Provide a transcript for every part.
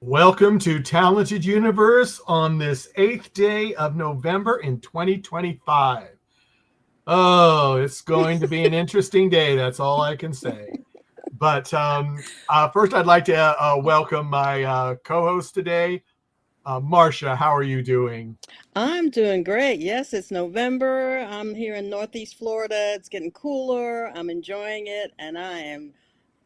Welcome to Talented Universe on this 8th day of November in 2025. Oh, it's going to be an interesting day. That's all I can say. But first, I'd like to welcome my co-host today, Marcia. How are you doing? I'm doing great. Yes, it's November. I'm here in Northeast Florida. It's getting cooler. I'm enjoying it, and I am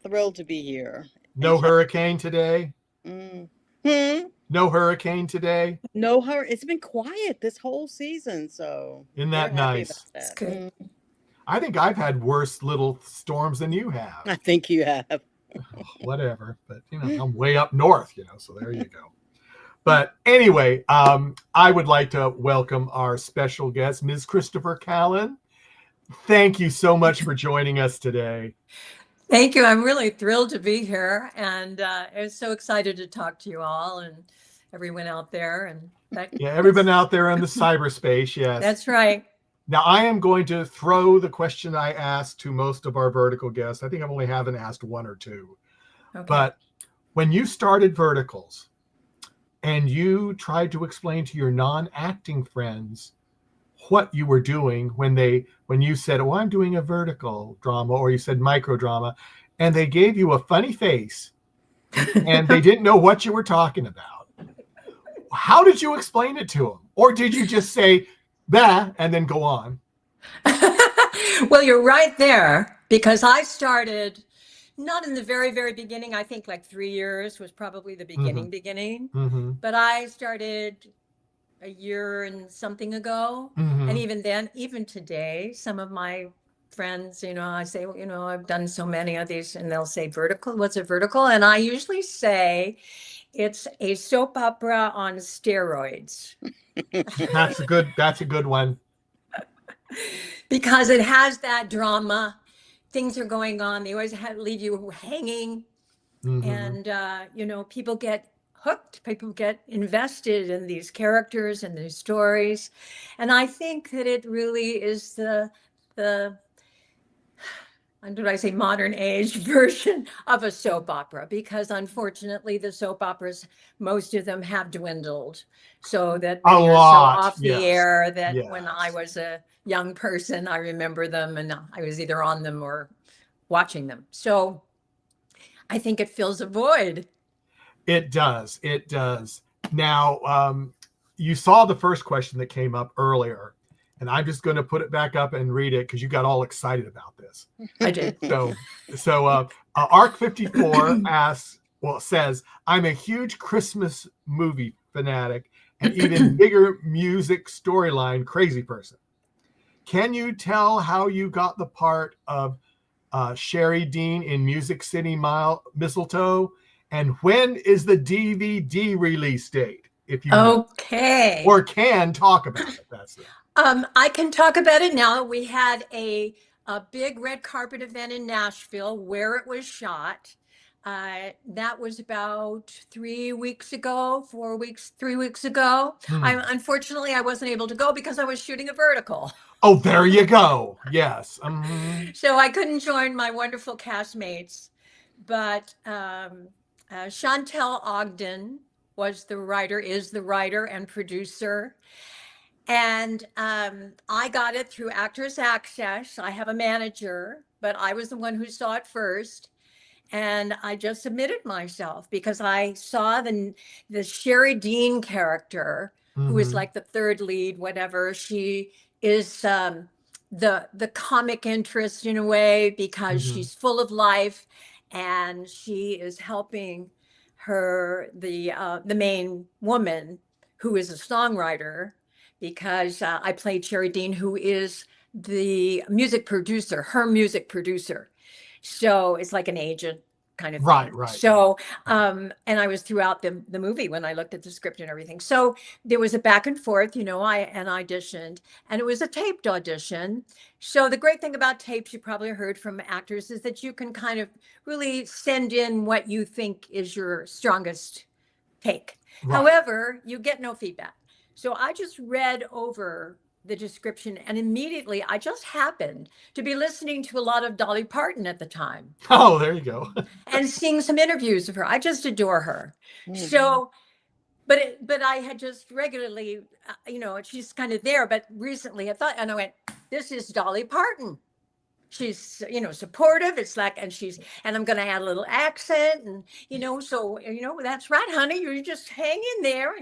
thrilled to be here. No hurricane today? Mm-hmm. No hurricane today? No hurry. It's been quiet this whole season, so Isn't we're that happy nice? about It's that. good. I think I've had worse little storms than you I have. think you have. Whatever. But, I'm way up north, so there you go. But anyway, I would like to welcome our special guest, Ms. Christopher Callen. Thank you so much for joining us today. Thank you. I'm really thrilled to be here, and I'm so excited to talk to you all and everyone out there. And Everyone out there in the cyberspace, yes. That's right. Now, I am going to throw the question I asked to most of our vertical guests. I think I only haven't asked one or two. Okay. But when you started Verticals and you tried to explain to your non-acting friends what you were doing when you said, "Oh, I'm doing a vertical drama," or you said micro drama, and they gave you a funny face and they didn't know what you were talking about, how did you explain it to them? Or did you just say that and then go on? Well, you're right there, because I started not in the very, very beginning. I think like 3 years was probably the beginning. Mm-hmm. But I started a year and something ago. Mm-hmm. And even then, even today, some of my friends, I say, well, I've done so many of these, and they'll say, vertical, what's a vertical? And I usually say it's a soap opera on steroids. That's a good one. Because it has that drama. Things are going on. They always leave you hanging. Mm-hmm. And, people get hooked. People get invested in these characters and these stories. And I think that it really is the did I say modern age version of a soap opera, because unfortunately the soap operas, most of them have dwindled, so that they are so off the air that when I was a young person, I remember them and I was either on them or watching them. So I think it fills a void. It does. It does. Now, you saw the first question that came up earlier, and I'm just going to put it back up and read it because you got all excited about this. I did. So Arc 54 says, "I'm a huge Christmas movie fanatic and even bigger music storyline crazy person. Can you tell how you got the part of Sherry Dean in Music City Mistletoe? And when is the DVD release date? If you know, or can talk about it, that's it." I can talk about it now. We had a big red carpet event in Nashville where it was shot. That was about 3 weeks ago, 3 weeks ago. Unfortunately, I wasn't able to go because I was shooting a vertical. Oh, there you go. Yes. So I couldn't join my wonderful castmates, but Chantel Ogden is the writer and producer. And I got it through Actors Access. I have a manager, but I was the one who saw it first. And I just submitted myself because I saw the Sherry Dean character, who is like the third lead, whatever. She is the comic interest in a way, because she's full of life and she is helping the main woman, who is a songwriter, because I played Sherry Dean, who is her music producer. So it's like an agent kind of thing. Right. So, and I was throughout the movie when I looked at the script and everything. So there was a back and forth, I auditioned, and it was a taped audition. So the great thing about tapes, you probably heard from actors, is that you can kind of really send in what you think is your strongest take. Right. However, you get no feedback. So I just read over the description, and immediately I just happened to be listening to a lot of Dolly Parton at the time Oh, there you go. and seeing some interviews of her. I just adore her. Mhm. So, but I had just regularly, she's kind of there. But recently I thought, and I went, this is Dolly Parton. She's, supportive. It's like, and I'm going to add a little accent and, so, that's right, honey. You just hang in there,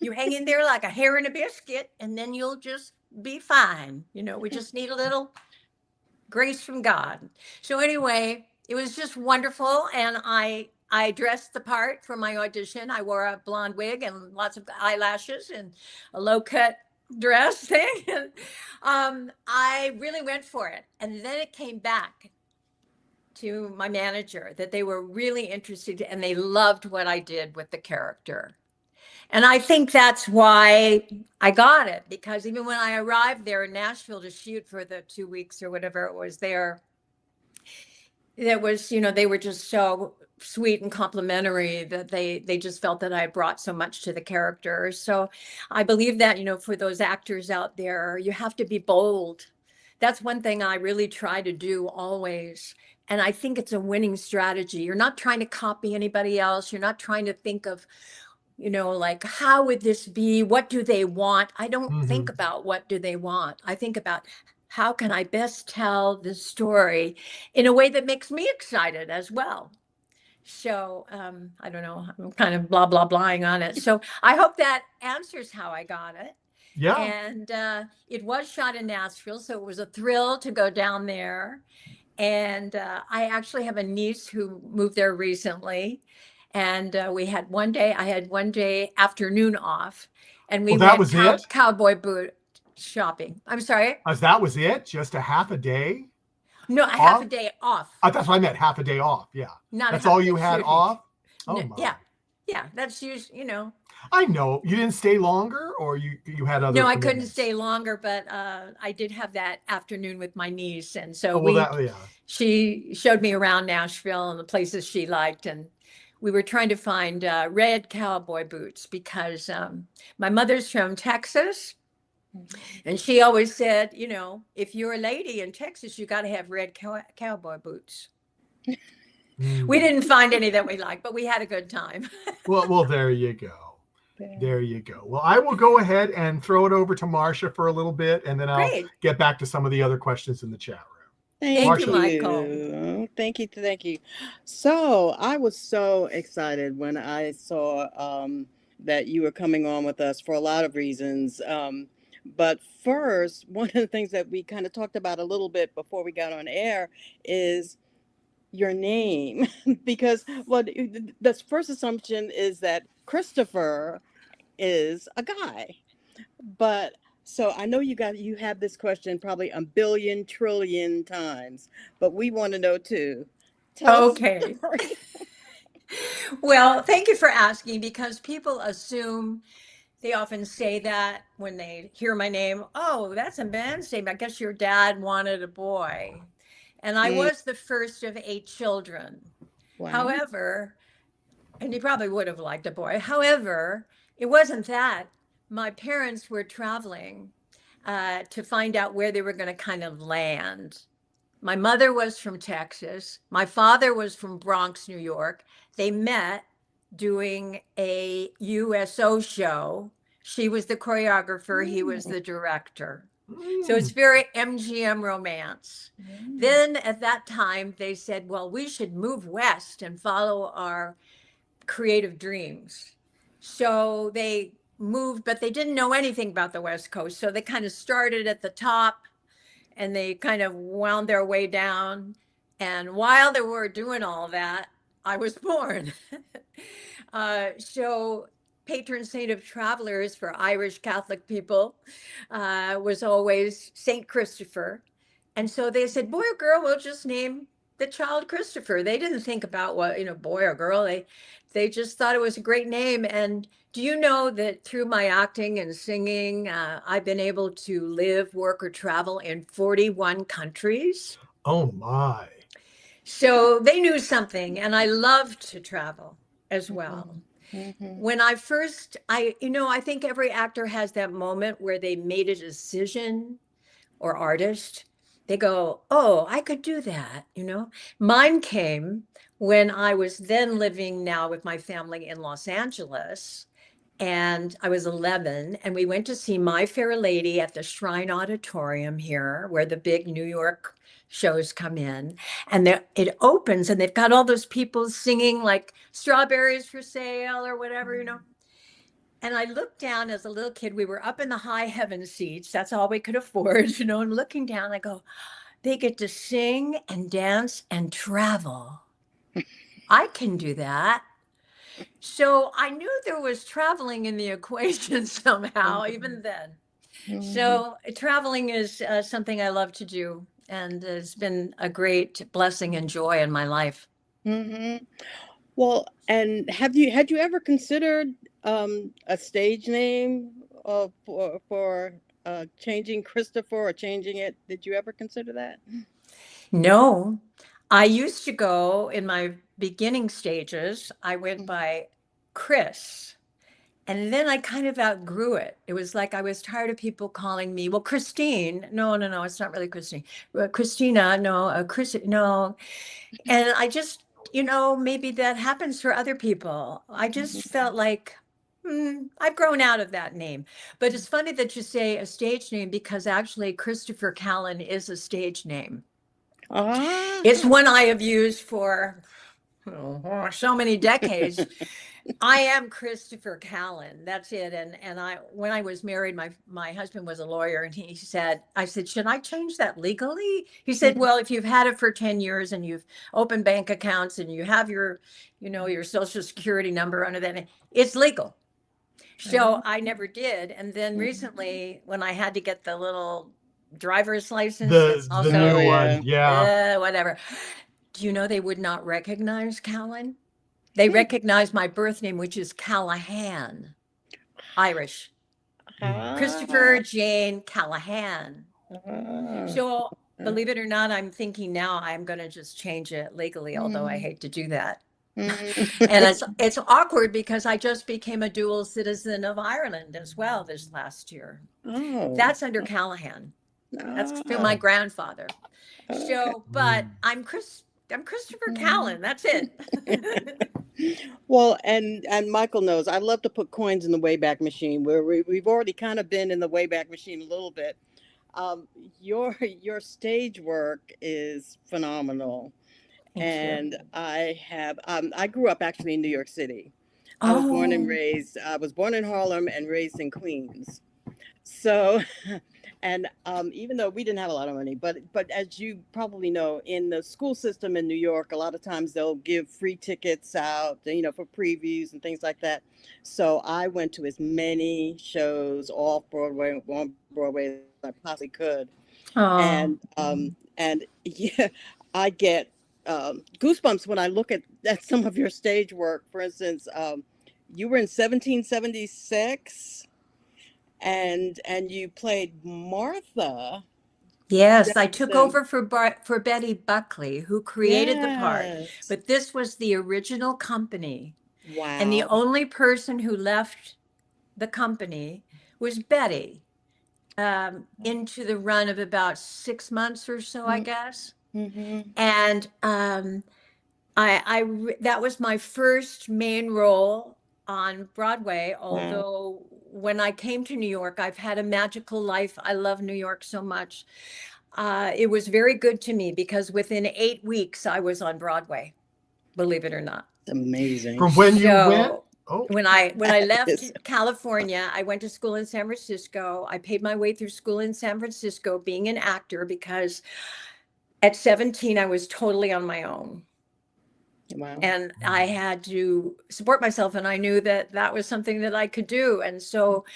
you hang in there like a hair in a biscuit, and then you'll just be fine. We just need a little grace from God. So anyway, it was just wonderful. And I dressed the part for my audition. I wore a blonde wig and lots of eyelashes and a low cut dress thing. I really went for it. And then it came back to my manager that they were really interested and they loved what I did with the character. And I think that's why I got it, because even when I arrived there in Nashville to shoot for the 2 weeks or whatever it was there was, they were just so sweet and complimentary that they just felt that I brought so much to the character. So I believe that, for those actors out there, you have to be bold. That's one thing I really try to do always. And I think it's a winning strategy. You're not trying to copy anybody else. You're not trying to think of, like, how would this be? What do they want? I don't think about what do they want. I think about how can I best tell the story in a way that makes me excited as well. So I don't know, I'm kind of blah, blah, blahing on it. So I hope that answers how I got it. Yeah. And it was shot in Nashville, so it was a thrill to go down there. And I actually have a niece who moved there recently. And I had one day afternoon off. And we that went was it? Cowboy boot shopping. I'm sorry? That was it? Just a half a day? No, half a day off. That's what I meant, half a day off. Yeah. Not that's all you had shooting. off? Oh, No, my. Yeah. That's usually, I know. You didn't stay longer, or you had other No, I couldn't commitments? stay longer, but I did have that afternoon with my niece. And so she showed me around Nashville and the places she liked. And we were trying to find red cowboy boots because my mother's from Texas. And she always said, if you're a lady in Texas, you got to have red cowboy boots. We didn't find any that we liked, but we had a good time. well, there you go. There you go. Well, I will go ahead and throw it over to Marcia for a little bit, and then I'll get back to some of the other questions in the chat room. Thank you, Michael. Thank you. So I was so excited when I saw that you were coming on with us for a lot of reasons. But first, one of the things that we kind of talked about a little bit before we got on air is your name, because the first assumption is that Christopher is a guy. But so I know you have this question probably a billion trillion times, but we want to know too. Okay. Well, thank you for asking, because people assume, they often say that when they hear my name, oh, that's a man's name. I guess your dad wanted a boy. And I was the first of 8 children. Wow. However, and he probably would have liked a boy. However, it wasn't that. My parents were traveling to find out where they were going to kind of land. My mother was from Texas. My father was from Bronx, New York. They met doing a USO show. She was the choreographer. He was the director. So it's very MGM romance. Then at that time, they said, well, we should move west and follow our creative dreams. So they moved, but they didn't know anything about the West Coast. So they kind of started at the top and they kind of wound their way down. And while they were doing all that, I was born. So Patron Saint of Travelers for Irish Catholic people was always Saint Christopher. And so they said, boy or girl, we'll just name the child Christopher. They didn't think about what, boy or girl. They just thought it was a great name. And do you know that through my acting and singing, I've been able to live, work, or travel in 41 countries? Oh, my. So they knew something, and I loved to travel as well. When I first, I think every actor has that moment where they made a decision, or artist. They go, oh, I could do that, Mine came when I was then living now with my family in Los Angeles. And I was 11, and we went to see My Fair Lady at the Shrine Auditorium here, where the big New York shows come in. And it opens, and they've got all those people singing like strawberries for sale or whatever. And I looked down as a little kid. We were up in the high heaven seats. That's all we could afford, and looking down, I go, they get to sing and dance and travel. I can do that. So I knew there was traveling in the equation somehow, even then. So traveling is something I love to do, and it's been a great blessing and joy in my life. Well, and had you ever considered a stage name for changing Christopher or changing it? Did you ever consider that? No, I used to go in my beginning stages. I went by Chris, and then I kind of outgrew it. It was like I was tired of people calling me, well, Christine. No, it's not really Christine. Christina, no, Chris, no. And I just, maybe that happens for other people. I just felt like, I've grown out of that name. But it's funny that you say a stage name, because actually Christopher Callen is a stage name. It's one I have used for so many decades. I am Christopher Callen. That's it. And when I was married, my husband was a lawyer, and I said, should I change that legally? He said, well, if you've had it for 10 years and you've opened bank accounts and you have your social security number under that, it's legal. So I never did. And then recently, when I had to get the little driver's license, the new one, yeah. Whatever. Do you know they would not recognize Callen? They recognize my birth name, which is Callahan, Irish. Christopher Jane Callahan. So believe it or not, I'm thinking now I'm going to just change it legally, although I hate to do that. And it's awkward because I just became a dual citizen of Ireland as well this last year. That's under Callahan. That's through my grandfather. So, but I'm Christopher Callen. That's it. Well, and Michael knows I love to put coins in the Wayback Machine, where we've already kind of been in the Wayback Machine a little bit. Your stage work is phenomenal. And I grew up actually in New York City. I was born and raised. I was born in Harlem and raised in Queens. So, and even though we didn't have a lot of money, but as you probably know, in the school system in New York, a lot of times they'll give free tickets out, for previews and things like that. So I went to as many shows off Broadway, on Broadway as I possibly could. And yeah, I get goosebumps when I look at some of your stage work. For instance, you were in 1776 and you played Martha. Yes, I took over for Betty Buckley, who created the part. But this was the original company. Wow. And the only person who left the company was Betty, into the run of about 6 months or so, I guess. And that was my first main role on Broadway, although when I came to New York, I've had a magical life. I love New York so much. It was very good to me because within 8 weeks I was on Broadway, believe it or not. It's amazing. From when you went? When I left California, I went to school in San Francisco. I paid my way through school in San Francisco being an actor because at 17, I was totally on my own. Wow. And I had to support myself, and I knew that was something that I could do. And so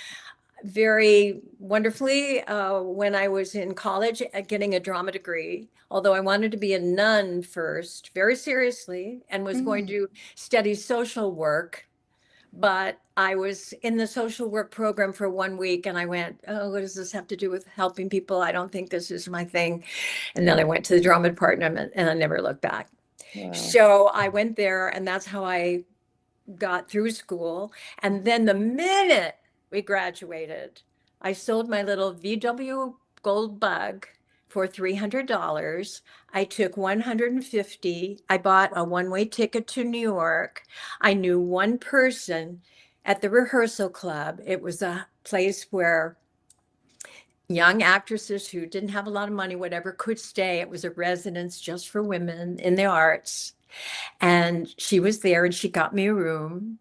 very wonderfully, when I was in college getting a drama degree, although I wanted to be a nun first, very seriously, and was going to study social work. But I was in the social work program for 1 week, and I went, oh, what does this have to do with helping people? I don't think this is my thing. And then I went to the drama department, and I never looked back. Wow. So I went there, and that's how I got through school. And then the minute we graduated, I sold my little VW Gold Bug for $300. I took 150. I bought a one-way ticket to New York. I knew one person at the rehearsal club. It was a place where young actresses who didn't have a lot of money, whatever, could stay. It was a residence just for women in the arts. And she was there and she got me a room.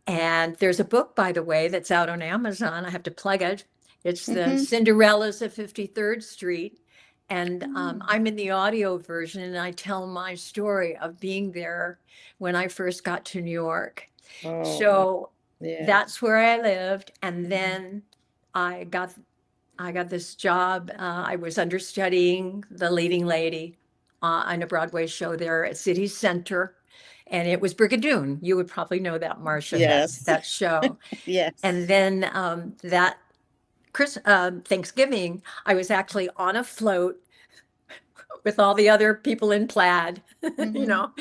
And there's a book, by the way, that's out on Amazon. I have to plug it. It's the Cinderellas of 53rd Street. And I'm in the audio version, and I tell my story of being there when I first got to New York. So that's where I lived. And then I got this job. I was understudying the leading lady on a Broadway show there at City Center. And it was Brigadoon. You would probably know that, Marcia. Yes. That show. Yes. And then that Thanksgiving, I was actually on a float with all the other people in plaid, you know,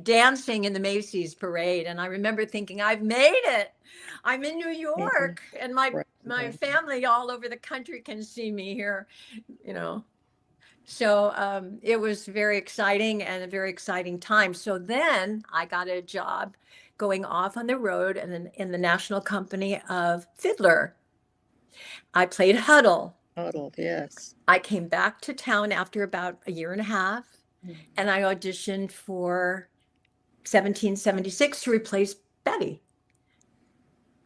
dancing in the Macy's parade. And I remember thinking, I've made it. I'm in New York, and my family all over the country can see me here, you know. So it was very exciting and a very exciting time. So then I got a job going off on the road and in the national company of Fiddler. I played Huddle. Huddle, yes. I came back to town after about a year and a half, and I auditioned for 1776 to replace Betty.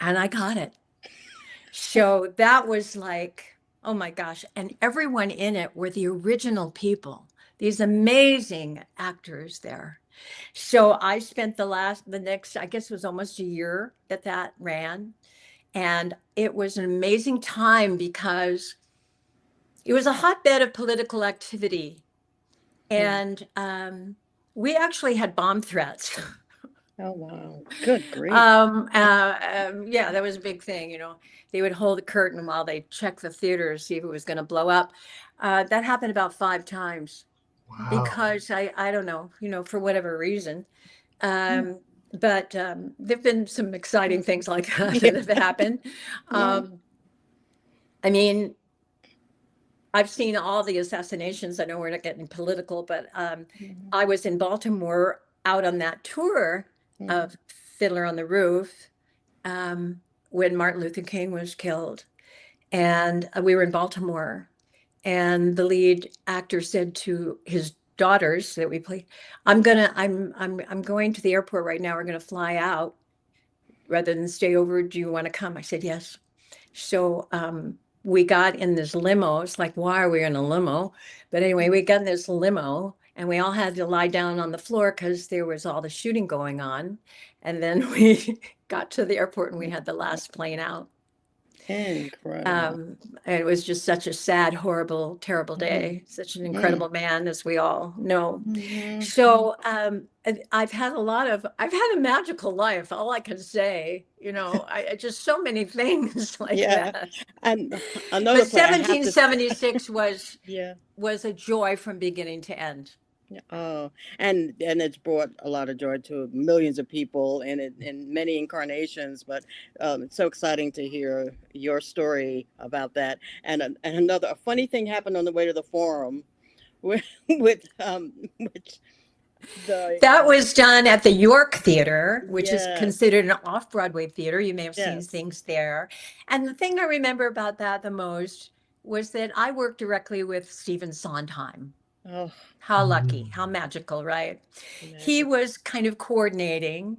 And I got it. So that was like, oh my gosh. And everyone in it were the original people, these amazing actors there. So I spent the next, I guess it was almost a year that ran. And it was an amazing time because it was a hotbed of political activity. And we actually had bomb threats. Oh, wow. Good grief. Yeah, that was a big thing. You know, they would hold the curtain while they checked the theater to see if it was going to blow up. That happened about 5 times. Wow. Because I don't know, you know, for whatever reason. But there've been some exciting things like that that have happened. I mean, I've seen all the assassinations. I know we're not getting political, but I was in Baltimore out on that tour of Fiddler on the Roof when Martin Luther King was killed. And we were in Baltimore, and the lead actor said to his daughters that we played, I'm going to the airport right now. We're going to fly out rather than stay over. Do you want to come? I said, yes. So we got in this limo. It's like, why are we in a limo? But anyway, we got in this limo, and we all had to lie down on the floor because there was all the shooting going on. And then we got to the airport, and we had the last plane out. Incredible. And it was just such a sad, horrible, terrible day. Such an incredible man, as we all know. So I've had a magical life. All I can say, you know, I just so many things like that. And another but 1776 was a joy from beginning to end. Oh, and it's brought a lot of joy to millions of people in many incarnations. But it's so exciting to hear your story about that. And a funny thing happened on the way to the forum, that was done at the York Theater, which is considered an off-Broadway theater. You may have seen things there. And the thing I remember about that the most was that I worked directly with Stephen Sondheim. Oh, how lucky, how magical, right? He was kind of coordinating,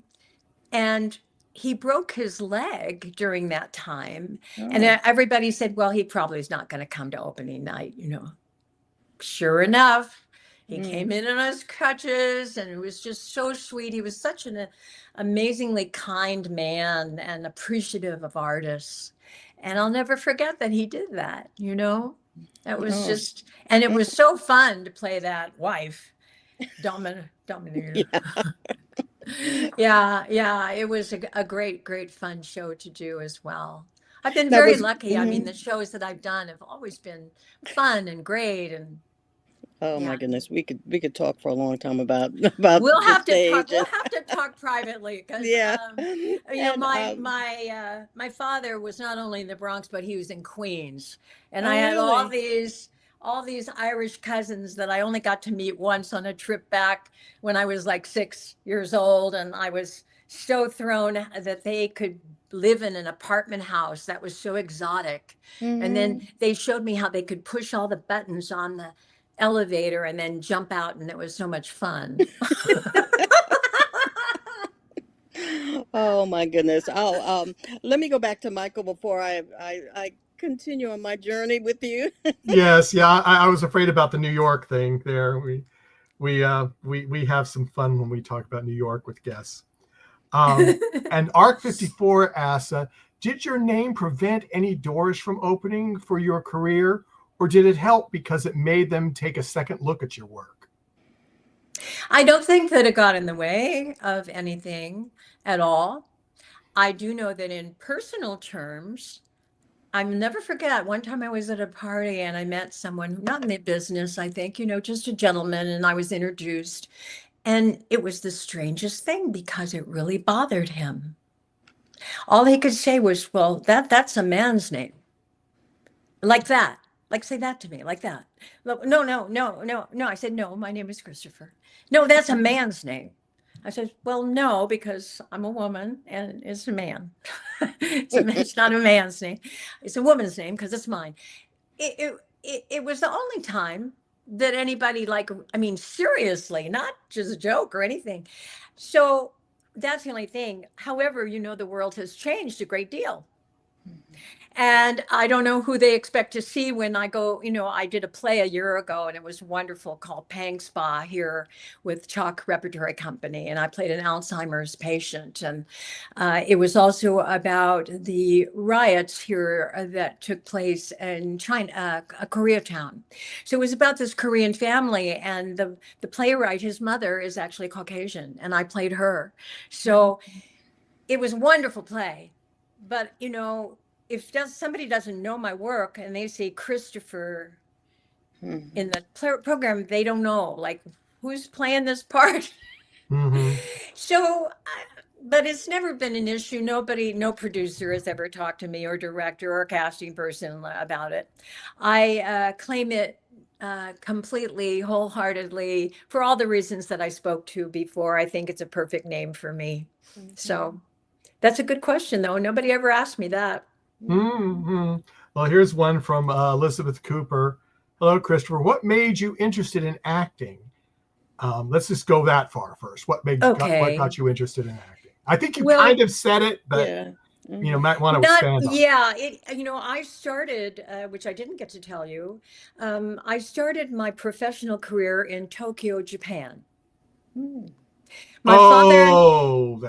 and he broke his leg during that time. And everybody said, well, he probably is not going to come to opening night, you know. Sure enough, he came in on his crutches, and it was just so sweet. He was such an amazingly kind man and appreciative of artists. And I'll never forget that he did that, you know. That was just, and it was so fun to play that wife, dominator. Yeah, it was a great fun show to do as well. I've been very lucky. I mean, the shows that I've done have always been fun and great, and Oh my Yeah. goodness, we could talk for a long time about We'll the have to talk. stage. We'll have to talk privately because, Yeah, and my father was not only in the Bronx, but he was in Queens, and I oh had really? all these Irish cousins that I only got to meet once on a trip back when I was like 6 years old, and I was so thrown that they could live in an apartment house that was so exotic. And then Hmm. they showed me how they could push all the buttons on the elevator and then jump out, and it was so much fun. Oh my goodness. Let me go back to Michael before I continue on my journey with you. Yes, yeah. I was afraid about the New York thing there. We have some fun when we talk about New York with guests. And Arc 54 asks, did your name prevent any doors from opening for your career, or did it help because it made them take a second look at your work? I don't think that it got in the way of anything at all. I do know that in personal terms, I'll never forget one time I was at a party and I met someone, not in the business, I think, just a gentleman, and I was introduced. And it was the strangest thing because it really bothered him. All he could say was, well, that's a man's name. Like that. Like say that to me, like that. No, no, no, no, no. I said, no, my name is Christopher. No, that's a man's name. I said, well, no, because I'm a woman and it's a man. It's not a man's name. It's a woman's name because it's mine. It was the only time that anybody like, I mean, seriously, not just a joke or anything. So that's the only thing. However, the world has changed a great deal. And I don't know who they expect to see when I go. I did a play a year ago and it was wonderful called Pang Spa here with Chalk Repertory Company. And I played an Alzheimer's patient. And it was also about the riots here that took place in China, Koreatown. So it was about this Korean family. And the playwright, his mother is actually Caucasian, and I played her. So it was a wonderful play. But, if somebody doesn't know my work and they say Christopher Mhm. in the program, they don't know, like, who's playing this part. Mm-hmm. So, but it's never been an issue. No producer has ever talked to me or director or casting person about it. I claim it completely, wholeheartedly for all the reasons that I spoke to before. I think it's a perfect name for me. So that's a good question, though. Nobody ever asked me that. Mm-hmm. Well, here's one from Elizabeth Cooper. Hello, Christopher. What made you interested in acting? Let's just go that far first. What Okay. got you interested in acting? I think you Well, kind of said it, but Yeah. might want to not, expand on it. yeah, I started, which I didn't get to tell you, I started my professional career in Tokyo, Japan. Mm. My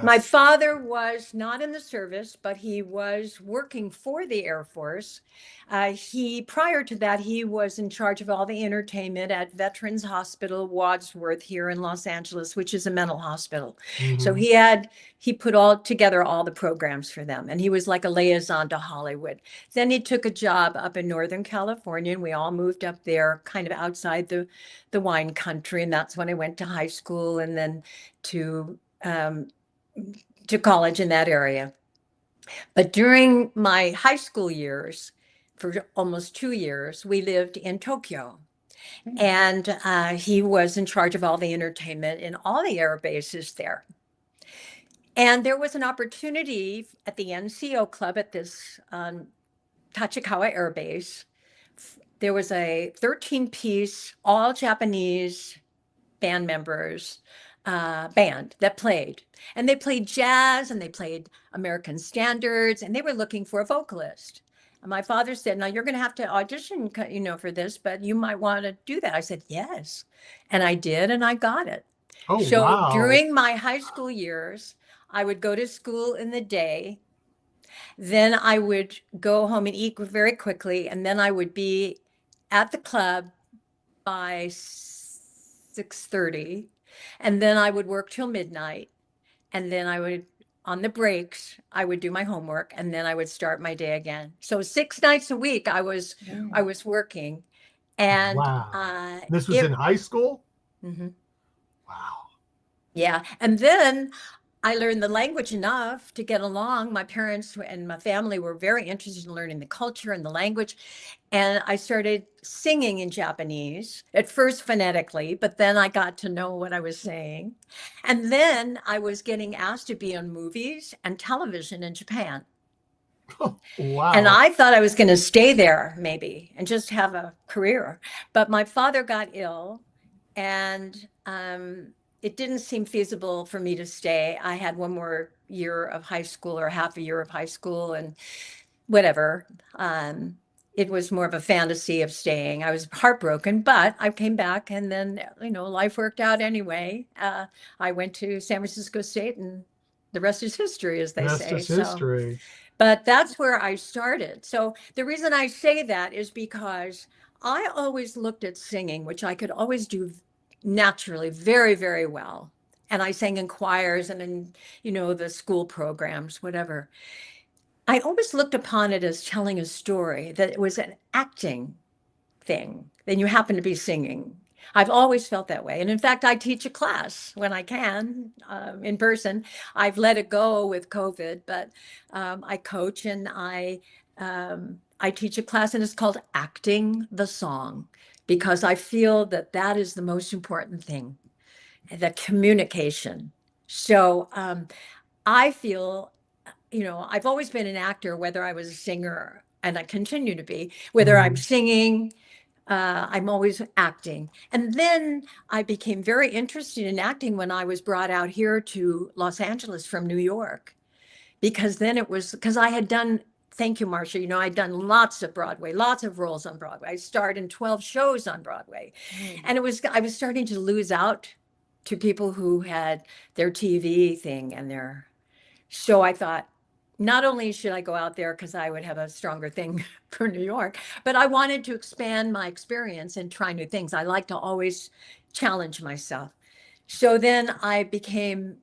That's father was not in the service, but he was working for the Air Force. Prior to that, he was in charge of all the entertainment at Veterans Hospital Wadsworth here in Los Angeles, which is a mental hospital. So mm-hmm. he put all together all the programs for them, and he was like a liaison to Hollywood. Then he took a job up in Northern California, and we all moved up there, kind of outside the wine country, and that's when I went to high school and then to college in that area. But during my high school years, for almost 2 years, we lived in Tokyo. And he was in charge of all the entertainment in all the air bases there. And there was an opportunity at the NCO club at this Tachikawa Air Base. There was a 13-piece, all Japanese band members band that played. And they played jazz and they played American standards, and they were looking for a vocalist. And my father said, now you're going to have to audition, for this, but you might want to do that. I said, yes. And I did, and I got it. Oh, So wow. during my high school years, I would go to school in the day. Then I would go home and eat very quickly. And then I would be at the club by 6:30, and then I would work till midnight, and then on the breaks I would do my homework, and then I would start my day again. So 6 nights a week I was working, And Wow. This was it, in high school? Mhm. Wow. Yeah. And then I learned the language enough to get along. My parents and my family were very interested in learning the culture and the language. And I started singing in Japanese, at first phonetically, but then I got to know what I was saying. And then I was getting asked to be on movies and television in Japan. And Wow. I thought I was going to stay there maybe and just have a career. But my father got ill, and it didn't seem feasible for me to stay. I had one more year of high school, or half a year of high school, and whatever. It was more of a fantasy of staying. I was heartbroken, but I came back, and then, life worked out anyway. I went to San Francisco State, and the rest is history, as they Rest say. is history. But that's where I started. So the reason I say that is because I always looked at singing, which I could always do naturally very, very well. And I sang in choirs and in, the school programs, whatever. I always looked upon it as telling a story, that it was an acting thing, then you happen to be singing. I've always felt that way. And in fact, I teach a class when I can in person. I've let it go with COVID, but I coach, and I teach a class, and it's called Acting the Song, because I feel that that is the most important thing, the communication. So I feel, I've always been an actor, whether I was a singer, and I continue to be, whether I'm singing, I'm always acting. And then I became very interested in acting when I was brought out here to Los Angeles from New York, because then it was because I had done, thank you, Marcia, I'd done lots of Broadway, lots of roles on Broadway. I starred in 12 shows on Broadway. And I was starting to lose out to people who had their TV thing and so I thought, not only should I go out there because I would have a stronger thing for New York, but I wanted to expand my experience and try new things. I like to always challenge myself. So then I became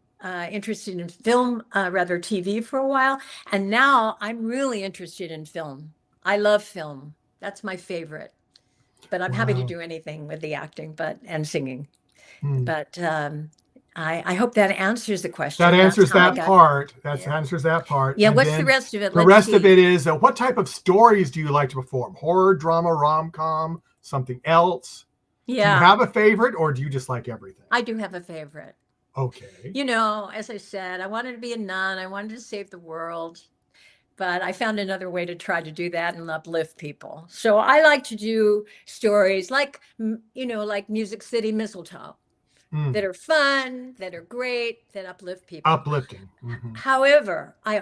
interested in film, rather TV for a while. And now I'm really interested in film. I love film. That's my favorite. But I'm happy to Wow. do anything with the acting and singing. Hmm. But I hope that answers the question. That That's answers how I that got. part. That Yeah. answers that part. Yeah, And what's the then rest of it? the Let's rest of see. it is what type of stories do you like to perform? Horror, drama, rom-com, something else? Do you Yeah, have a favorite, or do you just like everything? I do have a favorite. Okay. As I said, I wanted to be a nun. I wanted to save the world, but I found another way to try to do that and uplift people. So I like to do stories like, like Music City Mistletoe, that are fun, that are great, that uplift people. Uplifting. Mm-hmm. However, I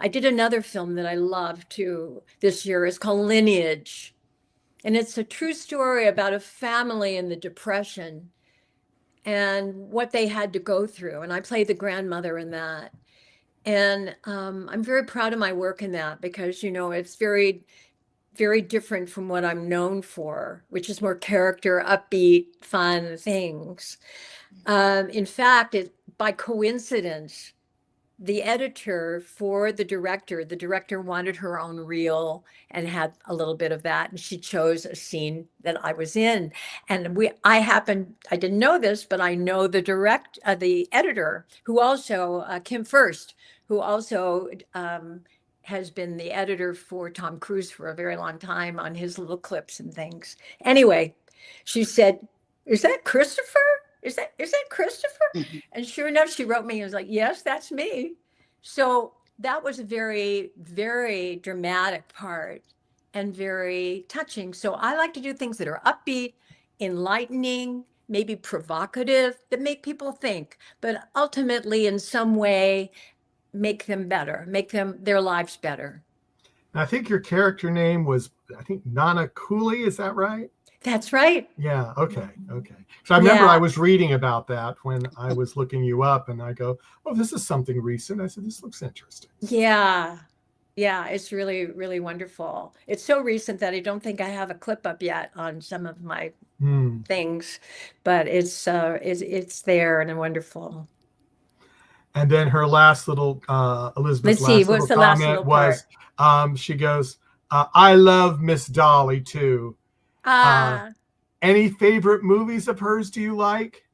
did another film that I loved too this year. It's called Lineage. And it's a true story about a family in the Depression and what they had to go through. And I played the grandmother in that. And I'm very proud of my work in that because, it's very, very different from what I'm known for, which is more character, upbeat, fun things. In fact, by coincidence, the editor for the director wanted her own reel and had a little bit of that, and she chose a scene that I was in. And I didn't know this, but I know the editor, who also Kim First, who also has been the editor for Tom Cruise for a very long time on his little clips and things. Anyway, she said, "Is that Christopher? Is that Christopher?" And sure enough, she wrote me and was like, "Yes, that's me." So that was a very, very dramatic part and very touching. So I like to do things that are upbeat, enlightening, maybe provocative, that make people think, but ultimately in some way make them better, their lives better. I think your character name was, Nana Cooley. Is that right? That's right. Yeah. Okay. So I remember Yeah. I was reading about that when I was looking you up, and I go, "Oh, this is something recent." I said, "This looks interesting." Yeah. Yeah, it's really, really wonderful. It's so recent that I don't think I have a clip up yet on some of my things, but it's there and wonderful. And then her last little Elizabeth's Let's see, last what's little the last comment little part? was, she goes, "I love Miss Dolly too. Uh, Any favorite movies of hers do you like?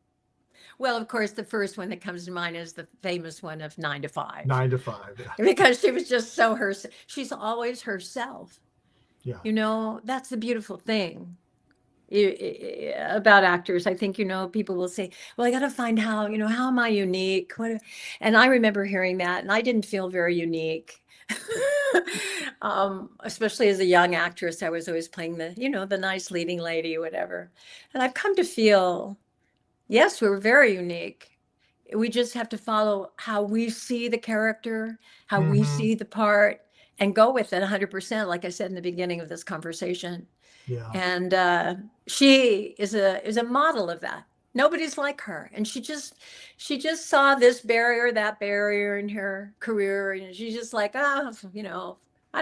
well, of course, the first one that comes to mind is the famous one of 9 to 5. 9 to 5. Yeah. Because she was just so herself. She's always herself. Yeah. You know, that's the beautiful thing about actors. I think, people will say, well, I got to find how am I unique? And I remember hearing that, and I didn't feel very unique. Especially as a young actress, I was always playing the nice leading lady or whatever. And I've come to feel, yes, we're very unique. We just have to follow how we see the character, how we see the part, and go with it 100%, like I said in the beginning of this conversation. Yeah. And she is a model of that. Nobody's like her, and she just saw this barrier, that barrier in her career, and she's just like, I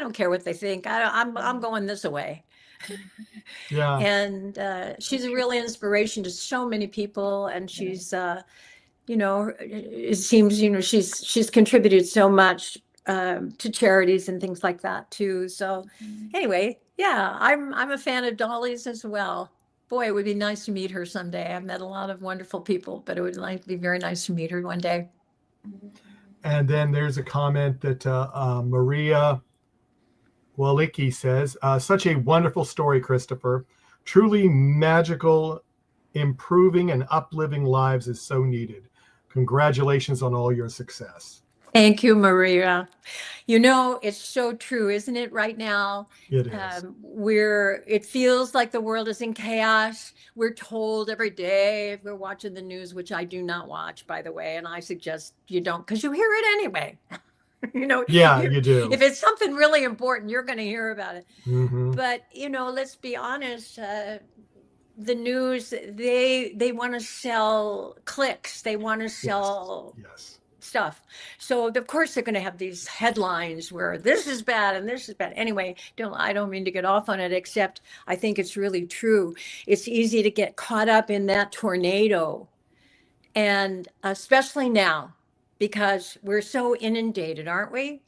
don't care what they think. I'm going this way. Yeah. And she's a real inspiration to so many people, and she's it seems she's contributed so much to charities and things like that too. So anyway, yeah, I'm a fan of Dolly's as well. Boy, it would be nice to meet her someday. I've met a lot of wonderful people, but it would be very nice to meet her one day. And then there's a comment that Maria Walicki says, such a wonderful story, Christopher. Truly magical, improving and uplifting lives is so needed. Congratulations on all your success. Thank you, Maria. It's so true, isn't it, right now? It is. It feels like the world is in chaos. We're told every day if we're watching the news, which I do not watch, by the way, and I suggest you don't, because you hear it anyway. Yeah, you do. If it's something really important, you're going to hear about it. Mm-hmm. But, let's be honest, the news, they want to sell clicks. They want to sell stuff. So of course they're going to have these headlines where this is bad and this is bad. Anyway, I don't mean to get off on it, except I think it's really true. It's easy to get caught up in that tornado, and especially now, because we're so inundated, aren't we?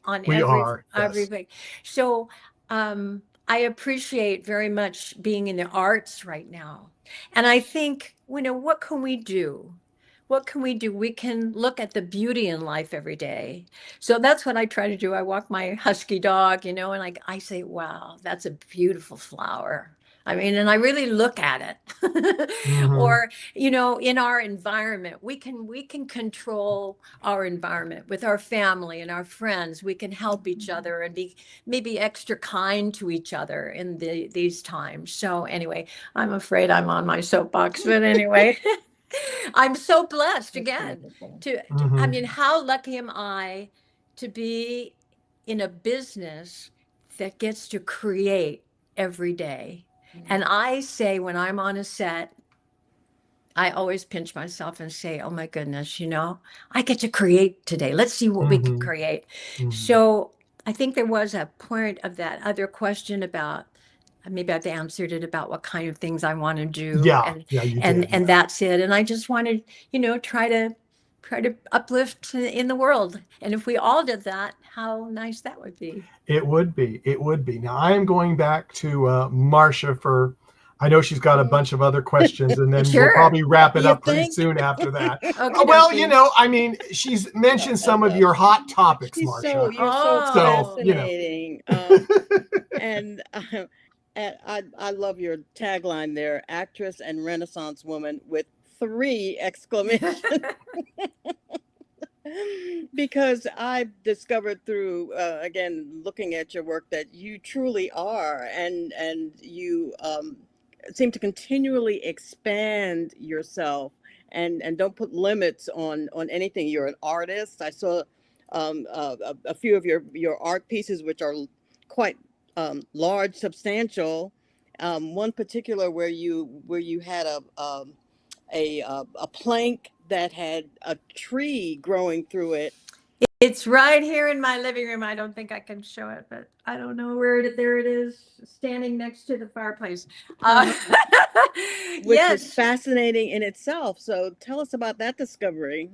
Everything. So I appreciate very much being in the arts right now. And I think, what can we do? What can we do? We can look at the beauty in life every day. So that's what I try to do. I walk my husky dog, and I say, wow, that's a beautiful flower. I mean, and I really look at it. Or, in our environment, we can control our environment with our family and our friends. We can help each other and be maybe extra kind to each other in these times. So anyway, I'm afraid I'm on my soapbox, but anyway. I'm so blessed again I mean, how lucky am I to be in a business that gets to create every day. And I say, when I'm on a set, I always pinch myself and say, oh my goodness, I get to create today. Let's see what we can create. So I think there was a point of that other question about, maybe I've answered it, about what kind of things I want to do. And that's it. And I just wanted, try to uplift in the world. And if we all did that, how nice that would be. It would be. Now I am going back to Marsha I know she's got a bunch of other questions, and then we'll probably wrap it up pretty soon after that. Okay, well, I mean, she's mentioned some of your hot topics, Marsha. You're so fascinating. And I love your tagline there, actress and Renaissance woman with 3 exclamations. Because I've discovered through, again, looking at your work, that you truly are, and you seem to continually expand yourself and don't put limits on anything. You're an artist. I saw a few of your art pieces, which are quite large, substantial. One particular where you had a plank that had a tree growing through it. It's right here in my living room. I don't think I can show it, but I don't know where there it is, standing next to the fireplace. Which is fascinating in itself. So tell us about that discovery.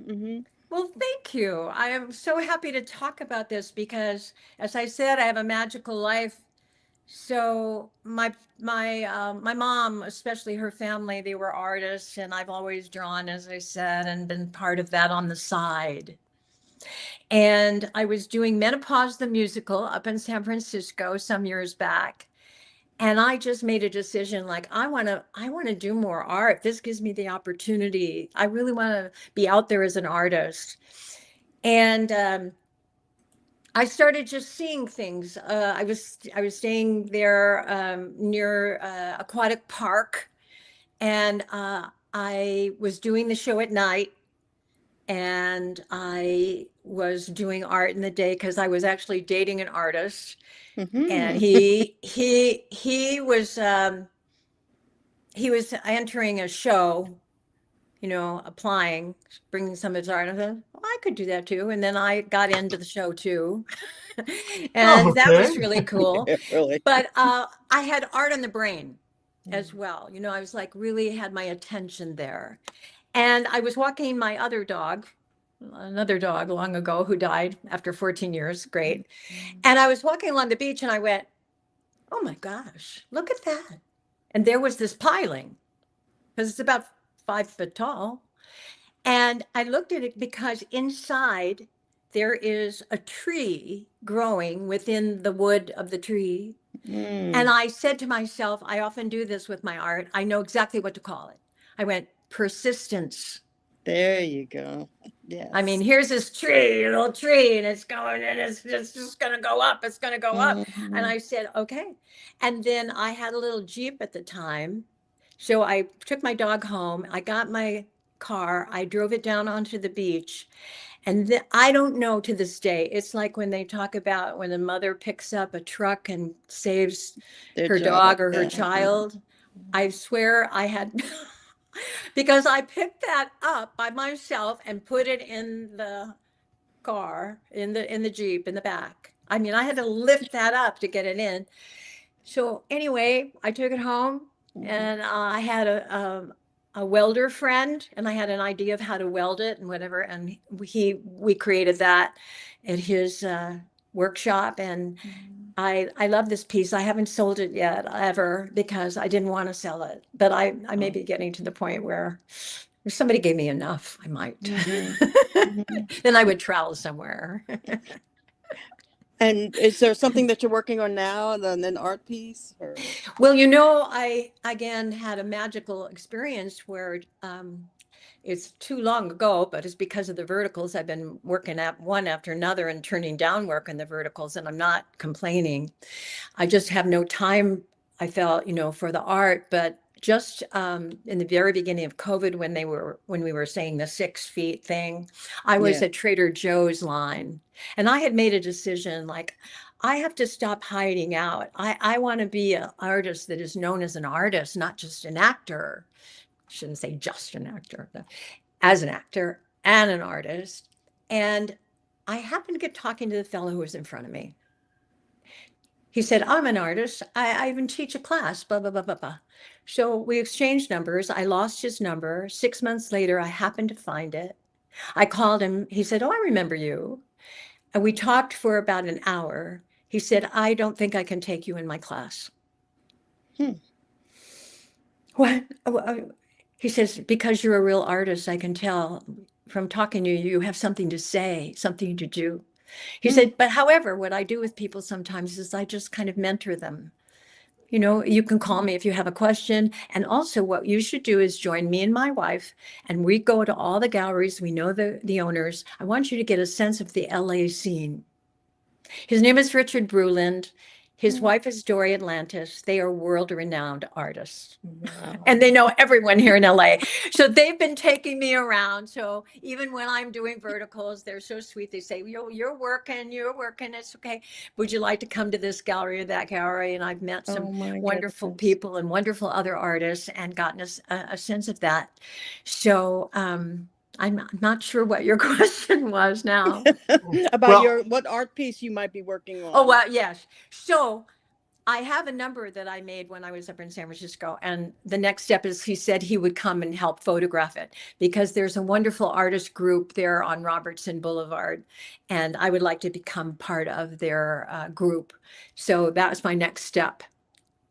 Well, thank you. I am so happy to talk about this because, as I said, I have a magical life So my mom, especially her family, they were artists, and I've always drawn, as I said, and been part of that on the side. And I was doing Menopause the Musical up in San Francisco some years back. And I just made a decision like I want to do more art. This gives me the opportunity. I really want to be out there as an artist. And I started just seeing things. I was staying there near Aquatic Park, and I was doing the show at night, and I was doing art in the day because I was actually dating an artist, and Mhm. he was entering a show, applying, bringing some of his art. I thought, well, I could do that too. And then I got into the show too. Oh, And that was okay. really cool. Yeah, really. But I had art on the brain as Mm. well. I was like really had my attention there. And I was walking my other dog, another dog long ago who died after 14 years. Great. And I was walking along the beach and I went, oh my gosh, look at that. And there was this piling because it's about 5 foot tall. And I looked at it because inside there is a tree growing within the wood of the tree. And Mm. I said to myself, I often do this with my art. I know exactly what to call it. I went, persistence. There you go. I mean, Yes. here's this tree, little tree, and it's going and it's just going to go up. It's going to go up. And Mhm. I said, okay. And then I had a little Jeep at the time. So I took my dog home. I got my car. I drove it down onto the beach. And I don't know to this day. It's like when they talk about when a mother picks up a truck and saves Their her child. dog or her Yeah. child. I swear I had, because I picked that up by myself and put it in the car, in the Jeep in the back. I mean, I had to lift that up to get it in. So anyway, I took it home, Mhm. and I had a welder friend, and I had an idea of how to weld it and whatever, and we created that at his workshop, and Mhm. I love this piece. I haven't sold it yet ever because I didn't want to sell it, but I may be getting to the point where if somebody gave me enough, I might. Mhm. Mhm. Then I would travel somewhere. And is there something that you're working on now than an art piece? Or? Well, I again had a magical experience where it's too long ago, but it's because of the verticals. I've been working at one after another and turning down work in the verticals, and I'm not complaining. I just have no time, I felt, for the art. But just in the very beginning of COVID, when we were saying the 6 feet thing, I was Yeah. at Trader Joe's line, and I had made a decision like I have to stop hiding out. I want to be an artist that is known as an artist, not just an actor. I shouldn't say just an actor, but as an actor and an artist. And I happened to get talking to the fellow who was in front of me. He said, I'm an artist. I even teach a class, blah, blah, blah, blah, blah. So we exchanged numbers. I lost his number. 6 months later, I happened to find it. I called him. He said, oh, I remember you. And we talked for about an hour. He said, I don't think I can take you in my class. Hmm. What? He says, because you're a real artist, I can tell from talking to you, you have something to say, something to do. He Hmm. said, but however, what I do with people sometimes is I just kind of mentor them. You can call me if you have a question. And also what you should do is join me and my wife, and we go to all the galleries. We know the owners. I want you to get a sense of the LA scene. His name is Richard Bruland. His Hmm. wife is Dory Atlantis. They are world-renowned artists. Wow. And they know everyone here in LA. So they've been taking me around. So even when I'm doing verticals, they're so sweet. They say, you're working. It's okay. Would you like to come to this gallery or that gallery? And I've met some Oh my wonderful goodness. people and wonderful other artists and gotten a sense of that. So I'm not sure what your question was now. About Well, what art piece you might be working Oh, on. well, yes. So I have a number that I made when I was up in San Francisco. And the next step is he said he would come and help photograph it because there's a wonderful artist group there on Robertson Boulevard. And I would like to become part of their group. So that was my next step.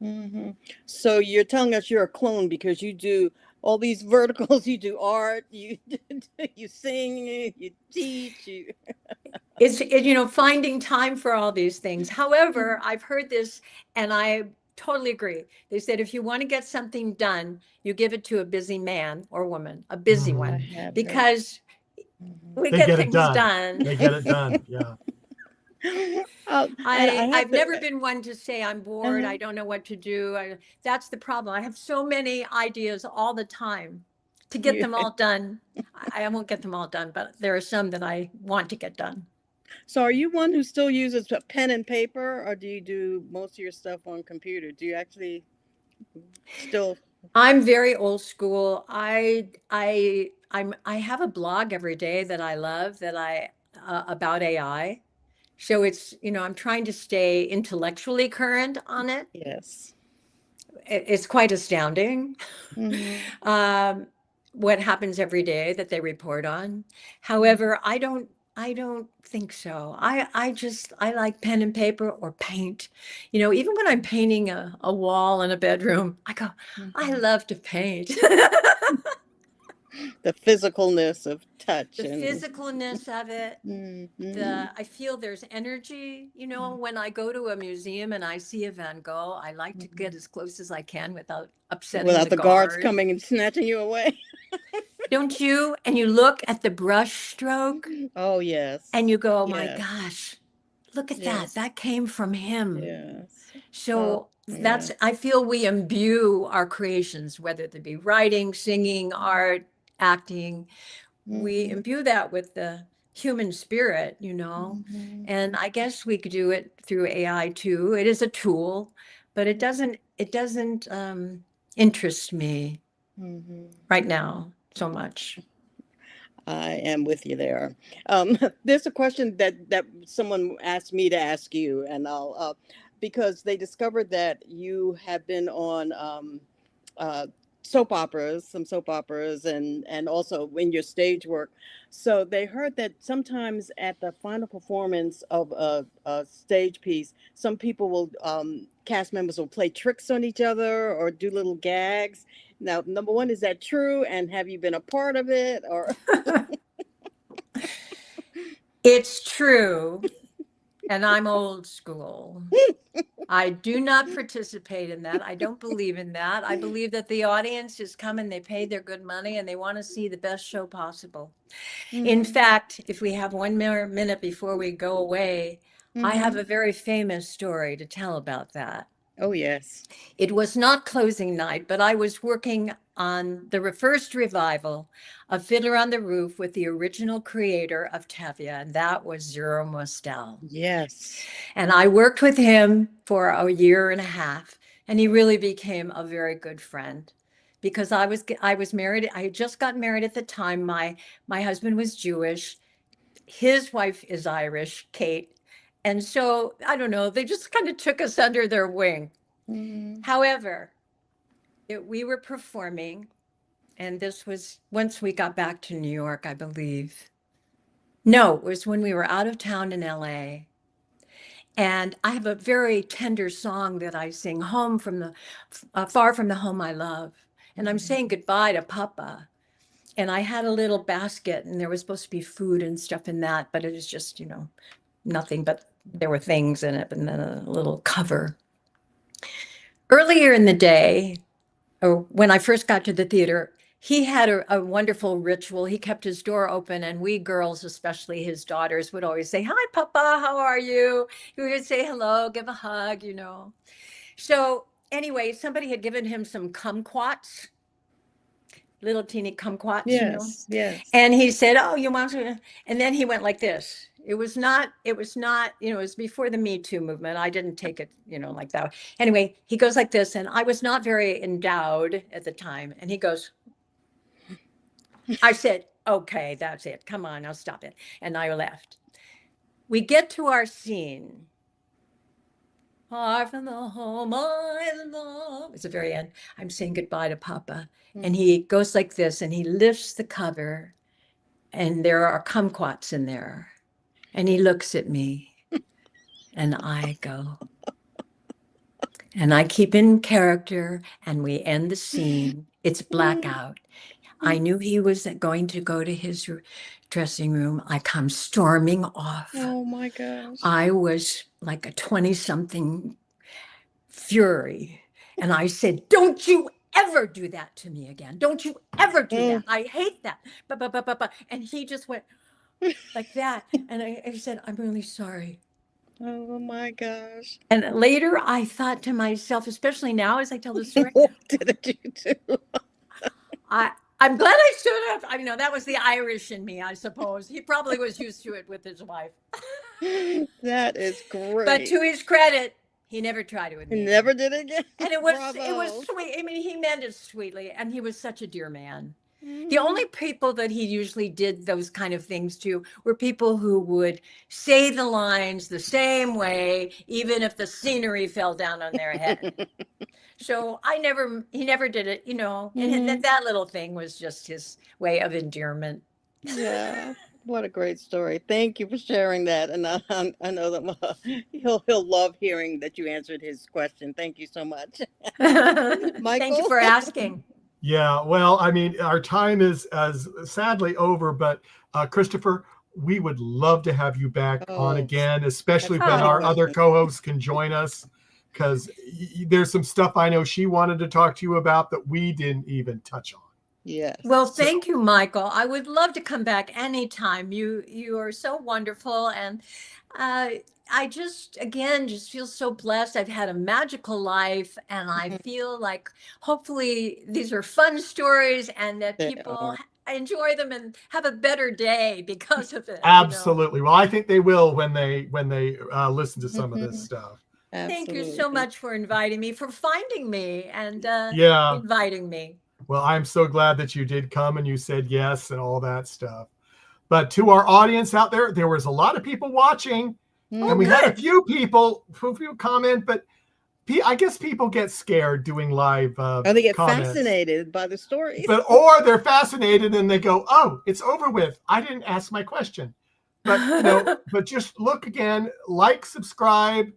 Mm-hmm. So you're telling us you're a clone because you do all these verticals. You do art, you you sing, you teach. It's finding time for all these things. However, I've heard this and I totally agree. They said if you want to get something done, you give it to a busy man or woman, a busy one, because we They get get it things done. done. They get it done. Yeah. I've never been one to say I'm bored. I don't know what to do. That's the problem. I have so many ideas all the time. To get them all done, I won't get them all done, but there are some that I want to get done. So are you one who still uses a pen and paper, or do you do most of your stuff on computer? Do you actually still? I'm very old school. I have a blog every day that I love about AI. So it's, I'm trying to stay intellectually current on it. Yes. It's quite astounding. Mm-hmm. What happens every day that they report on. However, I don't think so. I like pen and paper or paint. Even when I'm painting a wall in a bedroom, I go, I love to paint. The physicalness of touch. The physicalness of it. I feel there's energy, when I go to a museum and I see a Van Gogh, I like to get as close as I can without upsetting the guards coming and snatching you away. Don't you? And you look at the brush stroke. Oh, yes. And you go, oh my gosh, look at that. That came from him. Yes. So I feel we imbue our creations, whether they be writing, singing, art, acting. We imbue that with the human spirit, and I guess we could do it through AI too. It is a tool, but it doesn't interest me right now so much. I am with you there. There's a question that someone asked me to ask you, and I'll because they discovered that you have been on soap operas, and also in your stage work. So they heard that sometimes at the final performance of a stage piece, some people will cast members will play tricks on each other or do little gags. Now, number one, is that true? And have you been a part of it? Or it's true. And I'm old school. I do not participate in that. I don't believe in that. I believe that the audience is coming, they paid their good money, and they want to see the best show possible. In fact, if we have one more minute before we go away, I have a very famous story to tell about that. Oh, yes. It was not closing night, but I was working on the first revival of Fiddler on the Roof with the original creator of Tevye, and that was Zero Mostel. Yes. And I worked with him for a year and a half, and he really became a very good friend because I was married. I had just got married at the time. My husband was Jewish. His wife is Irish, Kate. And so, I don't know, they just kind of took us under their wing. However, we were performing, and this was once we got back to New York, I believe. No, it was when we were out of town in LA. And I have a very tender song that I sing, home from the far from the home I love. And I'm saying goodbye to Papa. And I had a little basket, and there was supposed to be food and stuff in that, but it was just, nothing, but there were things in it, and then a little cover. Earlier in the day, or when I first got to the theater, he had a wonderful ritual. He kept his door open, and we girls, especially his daughters, would always say, "Hi, Papa, how are you?" He would say hello, give a hug, So anyway, somebody had given him some kumquats, little teeny kumquats, Yes, yes. And he said, "Oh, you want to?" And then he went like this. It was not, it was before the Me Too movement. I didn't take it, like that. Anyway, he goes like this, and I was not very endowed at the time. And he goes, I said, "Okay, that's it. Come on, I'll stop it." And I left. We get to our scene. far from the home I love. It's the very end. I'm saying goodbye to Papa. And he goes like this, and he lifts the cover, and there are kumquats in there. And he looks at me, and I go, and I keep in character, and we end the scene. It's blackout. I knew he was going to go to his dressing room. I come storming off. Oh my gosh. I was like a 20-something fury. And I said, don't you ever do that to me again. Don't you ever do that. I hate that. And he just went like that. And I said, I'm really sorry. Oh my gosh. And later I thought to myself, especially now as I tell the story, What did you do? I'm glad I stood up. I mean, no, that was the Irish in me, I suppose. He probably was used to it with his wife. That is great. But to his credit, he never tried it with me. He never did it again. And it was Bravo. sweet. I mean, he meant it sweetly, and he was such a dear man. The only people that he usually did those kind of things to were people who would say the lines the same way, even if the scenery fell down on their head. So he never did it, you know, and that little thing was just his way of endearment. Yeah. What a great story. Thank you for sharing that. And I know that he'll love hearing that you answered his question. Thank you so much. Thank you for asking. Yeah, well, I mean, our time is sadly over, but Christopher, we would love to have you back on again, especially when our other co-hosts can join us, because there's some stuff I know she wanted to talk to you about that we didn't even touch on. Yes. Well, thank you, Michael. I would love to come back anytime. You are so wonderful, and I just feel so blessed. I've had a magical life, and I feel like hopefully these are fun stories, and that people enjoy them and have a better day because of it. Absolutely. Well, I think they will when they listen to some of this stuff. Absolutely. Thank you so much for inviting me, for finding me, and inviting me. Well, I'm so glad that you did come and you said yes and all that stuff. But to our audience out there, there was a lot of people watching, and we had a few people comment, but I guess people get scared doing live they get comments. Fascinated by the stories. Or they're fascinated and they go, oh, it's over with. I didn't ask my question. But, but just look again, like, subscribe,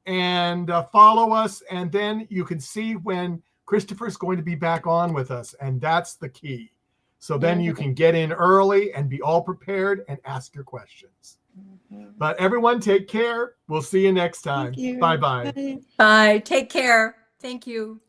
and follow us. And then you can see when Christopher's going to be back on with us, and that's the key. So then you can get in early and be all prepared and ask your questions. But everyone, take care. We'll see you next time. Bye-bye. Bye. Take care. Thank you.